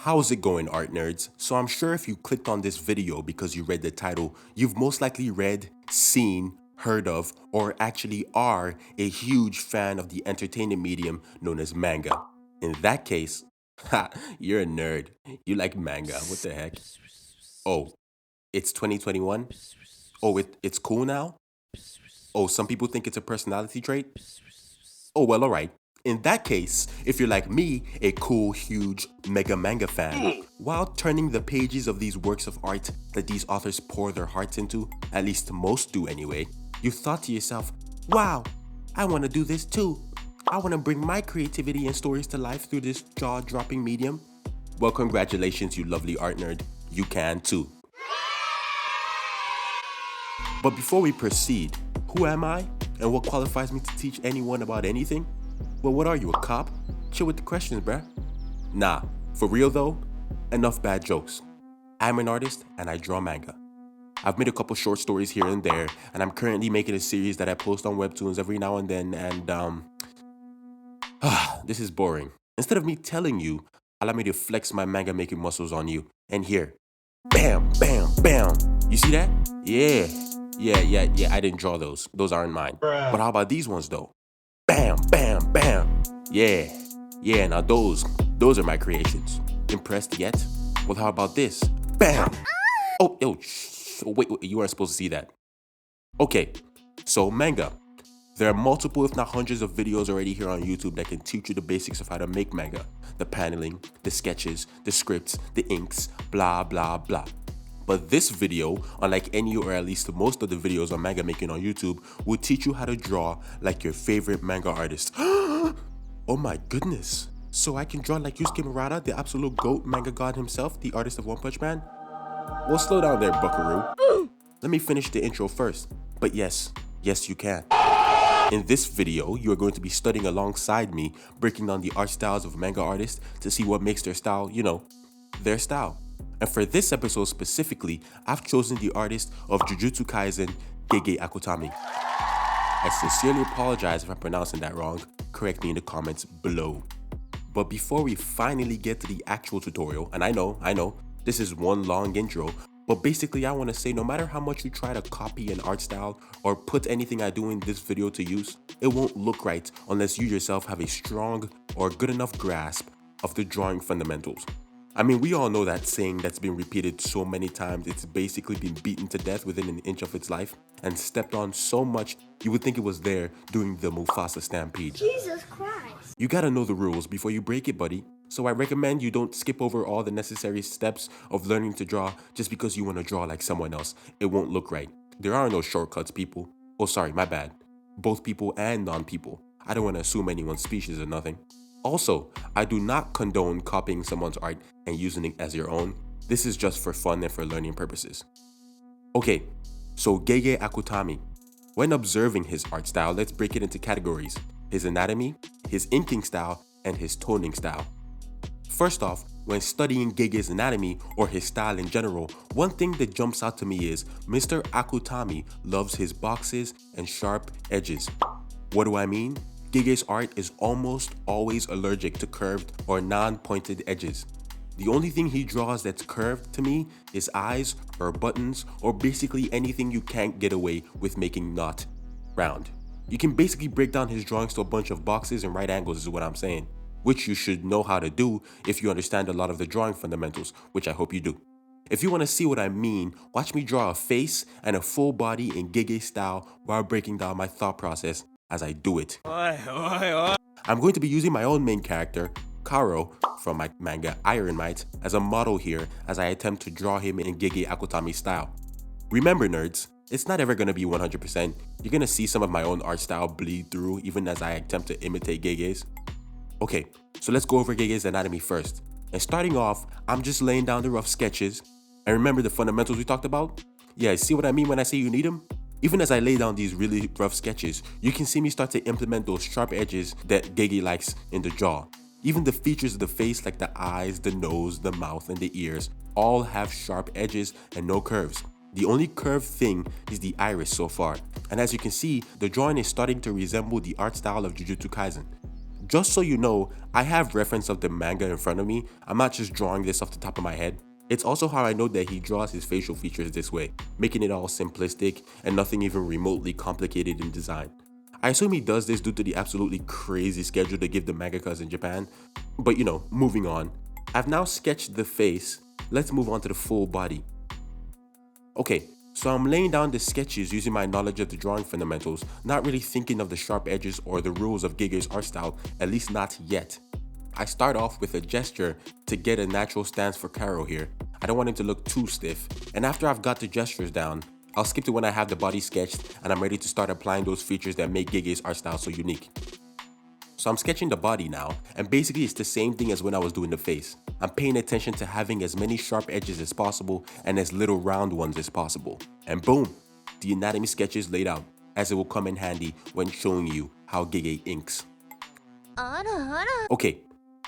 How's it going, art nerds? So I'm sure if you clicked on this video because you read the title, you've most likely read, seen, heard of, or actually are a huge fan of the entertainment medium known as manga. In that case, ha, you're a nerd. You like manga, what the heck? Oh, it's 2021? Oh, it's cool now? Oh, some people think it's a personality trait? Oh, well, alright. In that case, if you're like me, a cool, huge, mega manga fan, while turning the pages of these works of art that these authors pour their hearts into, at least most do anyway, you thought to yourself, wow, I want to do this too. I want to bring my creativity and stories to life through this jaw-dropping medium. Well, congratulations, you lovely art nerd. You can too. But before we proceed, who am I and what qualifies me to teach anyone about anything? Well, what are you, a cop? Chill with the questions, bruh. Nah, for real though, enough bad jokes. I'm an artist and I draw manga. I've made a couple short stories here and there, and I'm currently making a series that I post on Webtoons every now and then, and this is boring. Instead of me telling you, allow me to flex my manga making muscles on you. And here, bam, bam, bam. You see that? Yeah, I didn't draw those. Those aren't mine. But how about these ones though? Bam, bam, bam. Yeah, now those are my creations. Impressed yet? Well, how about this? Bam. Oh, wait, you weren't supposed to see that. Okay, so manga. There are multiple, if not hundreds of videos already here on YouTube that can teach you the basics of how to make manga. The paneling, the sketches, the scripts, the inks, blah, blah, blah. But this video, unlike any or at least most of the videos on manga making on YouTube, will teach you how to draw like your favorite manga artist. Oh my goodness. So I can draw like Yusuke Murata, the absolute GOAT manga god himself, the artist of One Punch Man? Well, slow down there, buckaroo. Let me finish the intro first. But yes, you can. In this video, you are going to be studying alongside me, breaking down the art styles of manga artists to see what makes their style, their style. And for this episode specifically, I've chosen the artist of JUJUTSU KAISEN, Gege Akutami. I sincerely apologize if I'm pronouncing that wrong. Correct me in the comments below. But before we finally get to the actual tutorial, and I know, this is one long intro, but basically I want to say no matter how much you try to copy an art style or put anything I do in this video to use, it won't look right unless you yourself have a strong or good enough grasp of the drawing fundamentals. I mean, we all know that saying that's been repeated so many times it's basically been beaten to death within an inch of its life and stepped on so much you would think it was there during the Mufasa stampede. Jesus Christ. You gotta know the rules before you break it, buddy. So I recommend you don't skip over all the necessary steps of learning to draw just because you want to draw like someone else. It won't look right. There are no shortcuts, people. Oh, sorry, my bad. Both people and non-people. I don't want to assume anyone's species or nothing. Also, I do not condone copying someone's art and using it as your own. This is just for fun and for learning purposes. Okay, so Gege Akutami. When observing his art style, let's break it into categories: his anatomy, his inking style, and his toning style. First off, when studying Gege's anatomy or his style in general, one thing that jumps out to me is Mr. Akutami loves his boxes and sharp edges. What do I mean? Gege's art is almost always allergic to curved or non-pointed edges. The only thing he draws that's curved to me is eyes or buttons or basically anything you can't get away with making not round. You can basically break down his drawings to a bunch of boxes and right angles is what I'm saying, which you should know how to do if you understand a lot of the drawing fundamentals, which I hope you do. If you want to see what I mean, watch me draw a face and a full body in Gege style while breaking down my thought process as I do it. I'm going to be using my own main character, Karo, from my manga Iron Might, as a model here as I attempt to draw him in Gege Akutami style. Remember, nerds, it's not ever going to be 100%. You're going to see some of my own art style bleed through even as I attempt to imitate Gege's. Okay, so let's go over Gege's anatomy first. And starting off, I'm just laying down the rough sketches. And remember the fundamentals we talked about? Yeah, see what I mean when I say you need them? Even as I lay down these really rough sketches, you can see me start to implement those sharp edges that Gege likes in the jaw. Even the features of the face like the eyes, the nose, the mouth, and the ears all have sharp edges and no curves. The only curved thing is the iris so far, and as you can see, the drawing is starting to resemble the art style of Jujutsu Kaisen. Just so you know, I have reference of the manga in front of me. I'm not just drawing this off the top of my head. It's also how I know that he draws his facial features this way, making it all simplistic and nothing even remotely complicated in design. I assume he does this due to the absolutely crazy schedule they give the mangakas in Japan. But moving on. I've now sketched the face. Let's move on to the full body. Okay, so I'm laying down the sketches using my knowledge of the drawing fundamentals, not really thinking of the sharp edges or the rules of Gege's art style, at least not yet. I start off with a gesture to get a natural stance for Karo here. I don't want him to look too stiff, and after I've got the gestures down, I'll skip to when I have the body sketched and I'm ready to start applying those features that make Gege's art style so unique. So I'm sketching the body now, and basically it's the same thing as when I was doing the face. I'm paying attention to having as many sharp edges as possible and as little round ones as possible. And boom, the anatomy sketch is laid out, as it will come in handy when showing you how Gege inks. Okay,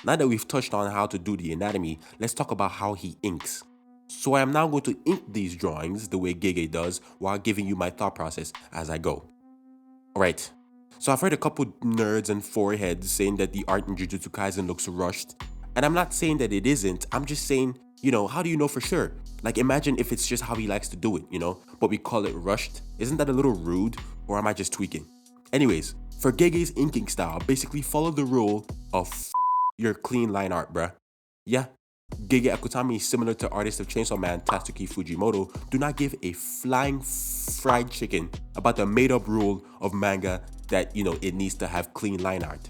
now that we've touched on how to do the anatomy, let's talk about how he inks. So I am now going to ink these drawings the way Gege does while giving you my thought process as I go. Alright, so I've heard a couple nerds and foreheads saying that the art in Jujutsu Kaisen looks rushed. And I'm not saying that it isn't, I'm just saying, how do you know for sure? Like imagine if it's just how he likes to do it, but we call it rushed. Isn't that a little rude, or am I just tweaking? Anyways, for Gege's inking style, basically follow the rule of your clean line art, bruh. Yeah, Gege Akutami is similar to artist of Chainsaw Man Tatsuki Fujimoto. Do not give a flying fried chicken about the made-up rule of manga that, it needs to have clean line art.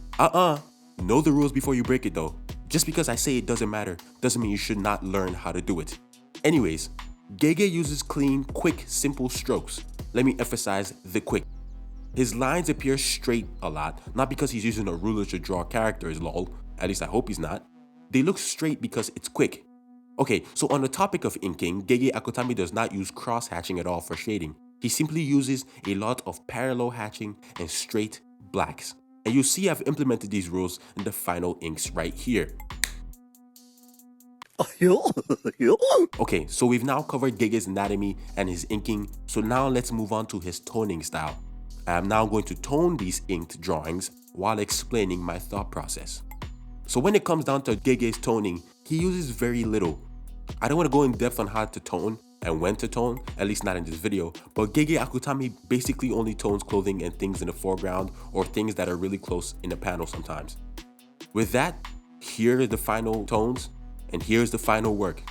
Know the rules before you break it though. Just because I say it doesn't matter, doesn't mean you should not learn how to do it. Anyways, Gege uses clean, quick, simple strokes. Let me emphasize the quick. His lines appear straight a lot, not because he's using a ruler to draw characters, lol. At least I hope he's not. They look straight because it's quick. Okay, so on the topic of inking, Gege Akutami does not use cross-hatching at all for shading. He simply uses a lot of parallel hatching and straight blacks. And you see I've implemented these rules in the final inks right here. Okay, so we've now covered Gege's anatomy and his inking, so now let's move on to his toning style. I am now going to tone these inked drawings while explaining my thought process. So when it comes down to Gege's toning, he uses very little. I don't want to go in depth on how to tone and when to tone, at least not in this video, but Gege Akutami basically only tones clothing and things in the foreground or things that are really close in the panel sometimes. With that, here are the final tones and here's the final work.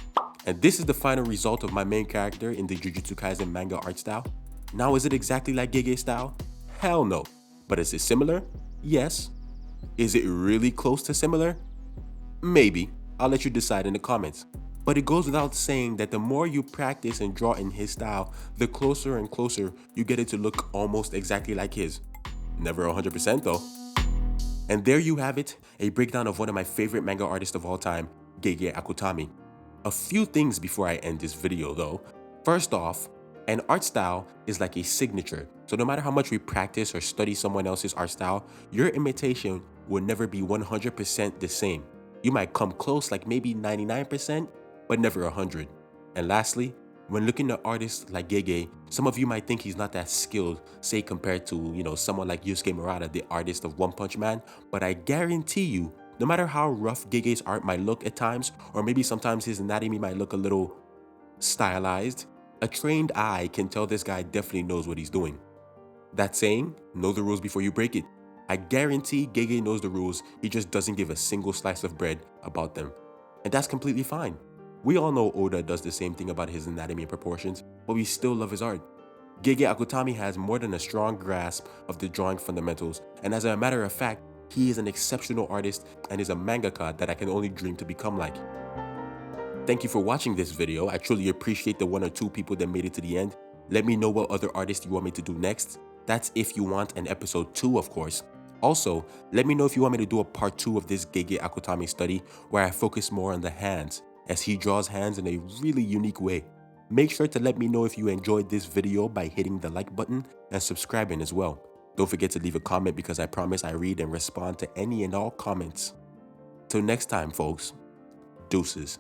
And this is the final result of my main character in the Jujutsu Kaisen manga art style. Now is it exactly like Gege's style? Hell no. But is it similar? Yes. Is it really close to similar? Maybe. I'll let you decide in the comments. But it goes without saying that the more you practice and draw in his style, the closer and closer you get it to look almost exactly like his. Never 100% though. And there you have it, a breakdown of one of my favorite manga artists of all time, Gege Akutami. A few things before I end this video though. First off, an art style is like a signature. So no matter how much we practice or study someone else's art style, your imitation will never be 100% the same. You might come close, like maybe 99%, but never 100. And lastly, when looking at artists like Gege, some of you might think he's not that skilled, say compared to, someone like Yusuke Murata, the artist of One Punch Man, but I guarantee you, no matter how rough Gege's art might look at times, or maybe sometimes his anatomy might look a little stylized, a trained eye can tell this guy definitely knows what he's doing. That saying, know the rules before you break it. I guarantee Gege knows the rules, he just doesn't give a single slice of bread about them. And that's completely fine. We all know Oda does the same thing about his anatomy and proportions, but we still love his art. Gege Akutami has more than a strong grasp of the drawing fundamentals, and as a matter of fact, he is an exceptional artist and is a mangaka that I can only dream to become like. Thank you for watching this video. I truly appreciate the 1 or 2 people that made it to the end. Let me know what other artists you want me to do next. That's if you want an episode 2, of course. Also, let me know if you want me to do a part 2 of this Gege Akutami study where I focus more on the hands, as he draws hands in a really unique way. Make sure to let me know if you enjoyed this video by hitting the like button and subscribing as well. Don't forget to leave a comment because I promise I read and respond to any and all comments. Till next time, folks. Deuces.